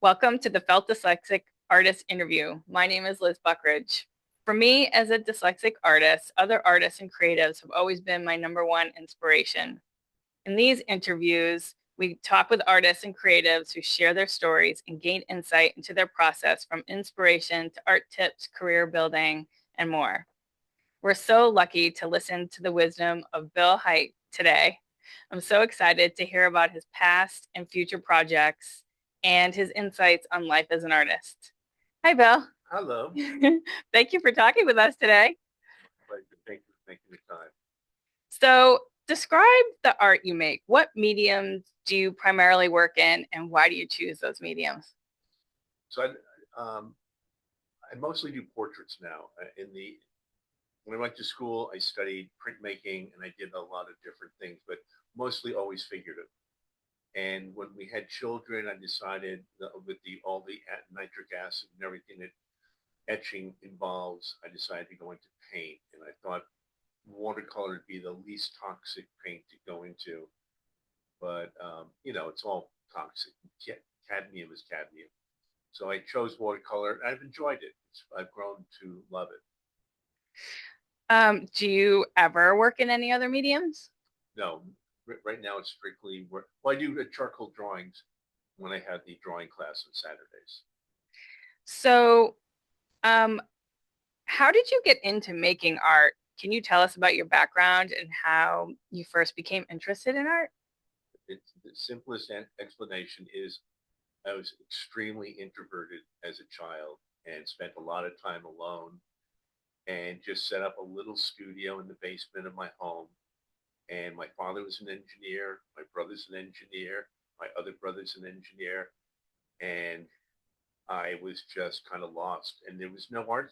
Welcome to the Felt Dyslexic Artist Interview. My name is Liz Buckridge. For me, as a dyslexic artist, other artists and creatives have always been my number one inspiration. In these interviews, we talk with artists and creatives who share their stories and gain insight into their process from inspiration to art tips, career building, and more. We're so lucky to listen to the wisdom of Bill Heydt today. I'm so excited to hear about his past and future projects and his insights on life as an artist. Hi, Bill. Hello. Thank you for talking with us today. Pleasure. Thank you for making the time. So, describe the art you make. What mediums do you primarily work in, and why do you choose those mediums? So I mostly do portraits now. When I went to school, I studied printmaking and I did a lot of different things, but mostly always figurative. And when we had children, I decided that with all the nitric acid and everything that etching involves, I decided to go into paint. And I thought watercolor would be the least toxic paint to go into. But it's all toxic. Cadmium is cadmium. So I chose watercolor. I've enjoyed it. I've grown to love it. Do you ever work in any other mediums? No, right now it's strictly work. Well, I do charcoal drawings when I have the drawing class on Saturdays. So, um, how did you get into making art? Can you tell us about your background and how you first became interested in art? The simplest explanation is I was extremely introverted as a child and spent a lot of time alone and just set up a little studio in the basement of my home. And my father was an engineer, my brother's an engineer, my other brother's an engineer, and I was just kind of lost. And there was no art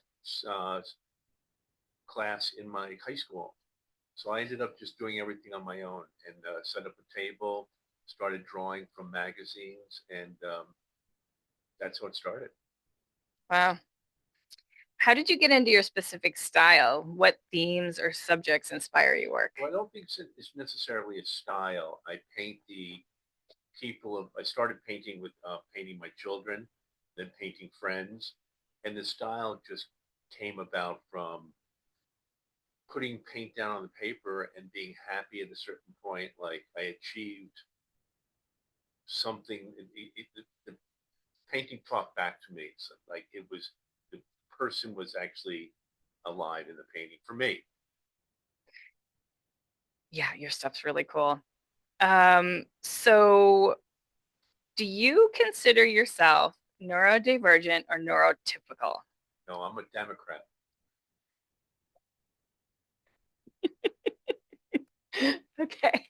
uh, class in my high school. So I ended up just doing everything on my own and set up a table, started drawing from magazines, and that's how it started. Wow. How did you get into your specific style? What themes or subjects inspire your work? Well, I don't think it's necessarily a style. I paint the people of. I started painting with painting my children, then painting friends, and the style just came about from putting paint down on the paper and being happy at a certain point, like I achieved something. The painting talked back to me. So like it was the person was actually alive in the painting for me. Yeah, your stuff's really cool. So do you consider yourself neurodivergent or neurotypical? No, I'm a Democrat. Okay.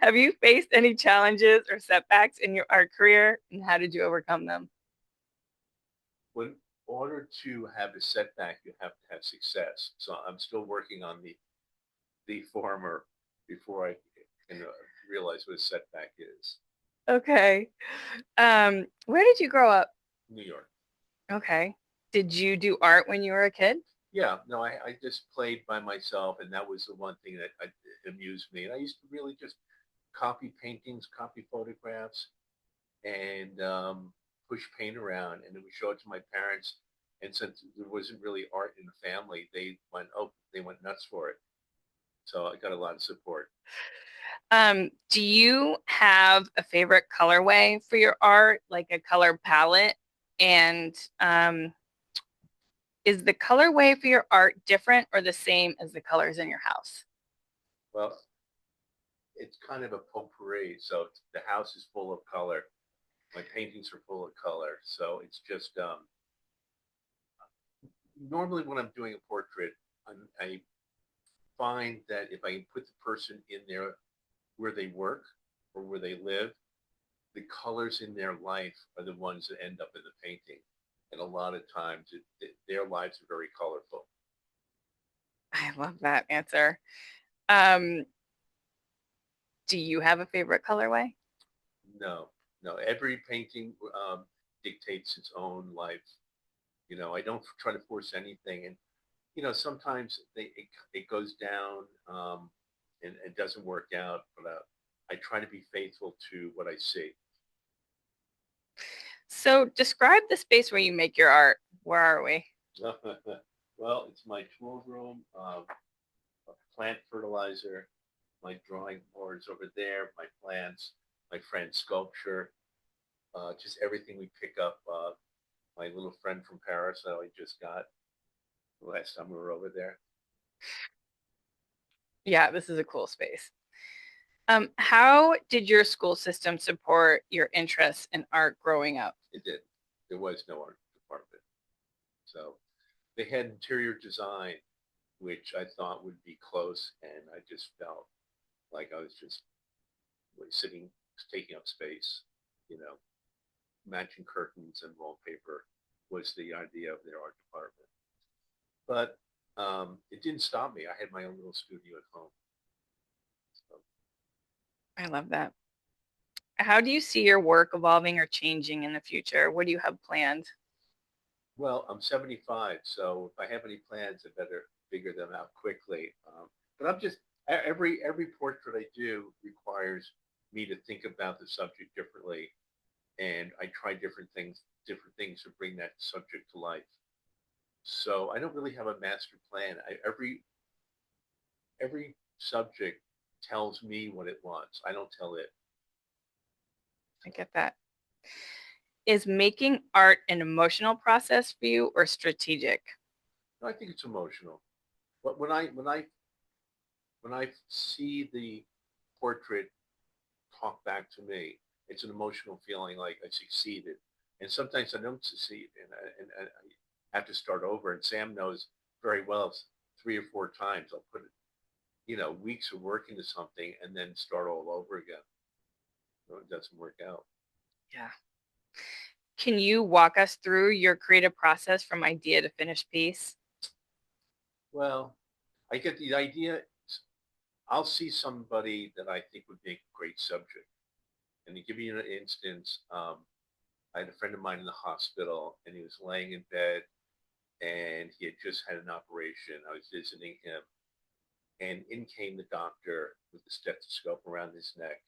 Have you faced any challenges or setbacks in your art career, and how did you overcome them? In order to have a setback, you have to have success. So I'm still working on the former before I can realize what a setback is. Okay. Where did you grow up? New York. Okay. Did you do art when you were a kid? Yeah, no, I just played by myself, and that was the one thing that amused me. And I used to really just copy paintings, copy photographs, and push paint around, and then we show it to my parents. And since there wasn't really art in the family, they went nuts for it. So I got a lot of support. Do you have a favorite colorway for your art, like a color palette? And is the colorway for your art different or the same as the colors in your house? Well, it's kind of a potpourri. So the house is full of color. My paintings are full of color. So it's just normally when I'm doing a portrait, I find that if I can put the person in there where they work or where they live, the colors in their life are the ones that end up in the painting. And a lot of times their lives are very colorful. I love that answer. Um, do you have a favorite colorway? No, no, every painting dictates its own life. I don't try to force anything. And, sometimes it goes down and it doesn't work out, but I try to be faithful to what I see. So describe the space where you make your art. Where are we? Well, it's my tool room, plant fertilizer, my drawing boards over there, my plants, my friend's sculpture, just everything we pick up. My little friend from Paris that I just got the last time we were over there. Yeah, this is a cool space. How did your school system support your interests in art growing up? It did. There was no art department. So they had interior design, which I thought would be close, and I just felt like I was just sitting, taking up space, you know, matching curtains and wallpaper was the idea of their art department. But it didn't stop me. I had my own little studio at home. So, I love that. How do you see your work evolving or changing in the future? What do you have planned? well, I'm 75, so if I have any plans, I better figure them out quickly. But I'm just every portrait I do requires me to think about the subject differently, and I try different things to bring that subject to life. So I don't really have a master plan. Every subject tells me what it wants. I don't tell it. I get that. Is making art an emotional process for you or strategic? No, I think it's emotional. But when I see the portrait talk back to me, it's an emotional feeling like I succeeded. And sometimes I don't succeed, and I have to start over. And Sam knows very well. 3 or 4 times I'll put it, weeks of work into something and then start all over again. It doesn't work out. Yeah. Can you walk us through your creative process from idea to finished piece? Well, I get the idea. I'll see somebody that I think would make a great subject. And to give you an instance, I had a friend of mine in the hospital, and he was laying in bed, and he had just had an operation. I was visiting him, and in came the doctor with the stethoscope around his neck,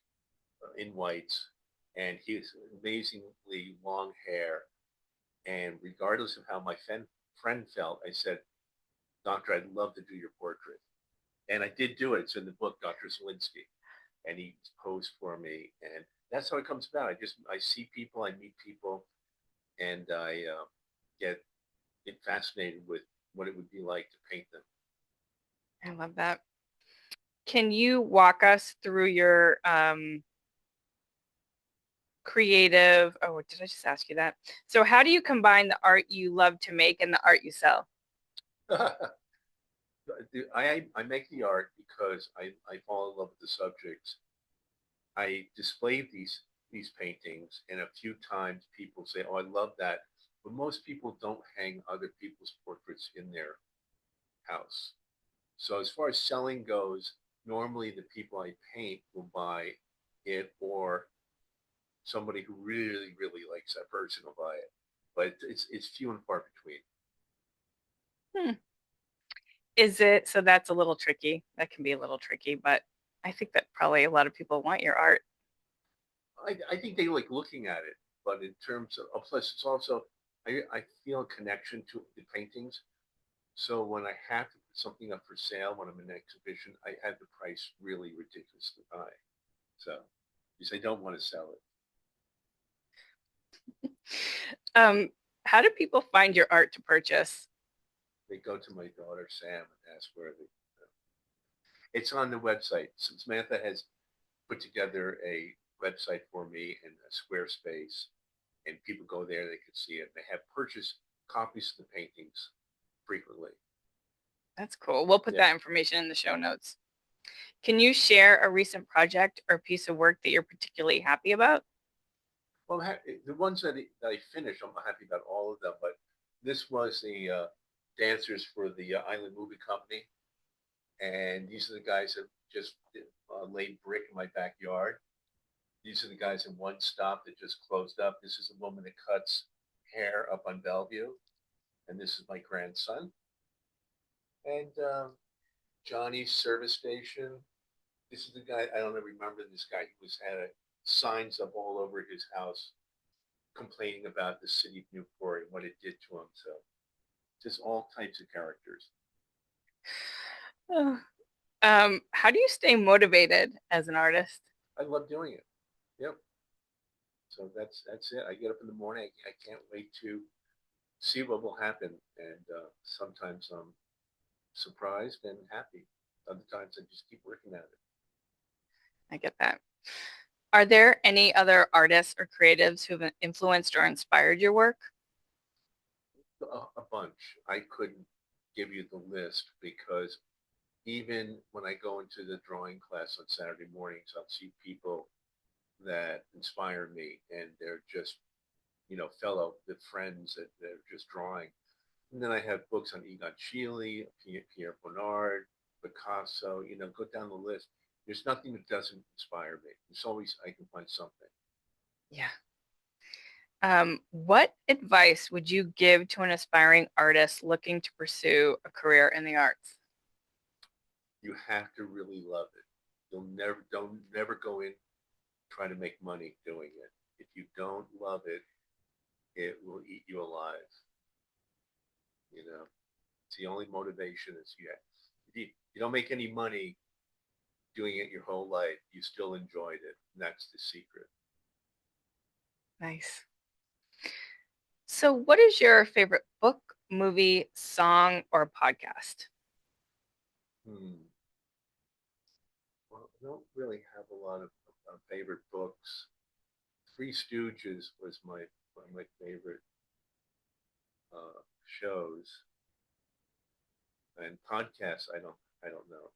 in whites, and he was amazingly long hair. And regardless of how my friend felt, I said, "Doctor, I'd love to do your portrait." And I did do it. It's in the book, Dr. Zelinsky, and he posed for me, and that's how it comes about. I see people, I meet people, and I get fascinated with what it would be like to paint them. I love that. Can you walk us through your creative? Oh, did I just ask you that? So, how do you combine the art you love to make and the art you sell? I make the art because I fall in love with the subjects. I display these paintings, and a few times people say, "Oh, I love that," but most people don't hang other people's portraits in their house. So as far as selling goes, normally the people I paint will buy it, or somebody who really really likes that person will buy it. But it's few and far between. Hmm. Is it so that's a little tricky? That can be a little tricky, but I think that probably a lot of people want your art. I think they like looking at it, but in terms of plus it's also I feel a connection to the paintings. So when I have to put something up for sale when I'm in an exhibition, I have the price really ridiculously high. So because I don't want to sell it. Um, how do people find your art to purchase? They go to my daughter Sam and ask where they. It's on the website. So Samantha has put together a website for me in a Squarespace, and people go there. They can see it. They have purchased copies of the paintings frequently. That's cool. We'll put Yeah. that information in the show notes. Can you share a recent project or piece of work that you're particularly happy about? Well, the ones that I finished, I'm happy about all of them. But this was the dancers for the Island Movie Company, and these are the guys that just laid brick in my backyard. These are the guys in One Stop that just closed up. This is a woman that cuts hair up on Bellevue, and this is my grandson. And Johnny's service station. This is the guy. I don't remember this guy. He was had signs up all over his house. complaining about the city of Newport and what it did to them. So just all types of characters. How do you stay motivated as an artist? I love doing it. Yep. So that's it. I get up in the morning. I can't wait to see what will happen. And sometimes I'm surprised and happy. Other times I just keep working at it. I get that. Are there any other artists or creatives who've influenced or inspired your work? A bunch. I couldn't give you the list because even when I go into the drawing class on Saturday mornings, I'll see people that inspire me, and they're just, fellow the friends that they're just drawing. And then I have books on Egon Schiele, Pierre Bonnard, Picasso. Go down the list. There's nothing that doesn't inspire me. There's always I can find something. Yeah. What advice would you give to an aspiring artist looking to pursue a career in the arts? You have to really love it. You'll never go in trying to make money doing it. If you don't love it, it will eat you alive. It's the only motivation is if you don't make any money doing it your whole life, you still enjoyed it. And that's the secret. Nice. So, what is your favorite book, movie, song, or podcast? Hmm. Well, I don't really have a lot of favorite books. Three Stooges was one of my favorite shows, and podcasts. I don't know.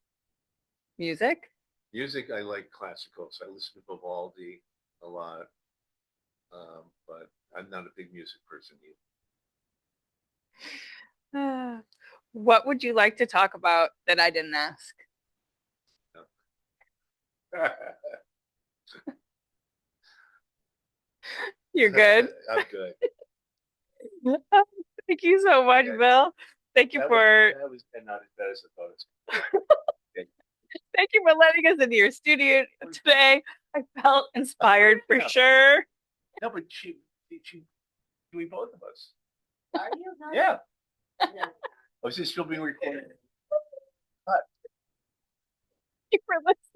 Music? Music, I like classicals. I listen to Vivaldi a lot, but I'm not a big music person What would you like to talk about that I didn't ask? either. You're good. I'm good. Thank you so much, Yeah, Bill. Thank you for that was not as bad as I thought it was. Okay. thank you for letting us into your studio today. I felt inspired for sure. No, but she, we both of us. Are you? Yeah. Oh, is this still being recorded? Thank you for listening.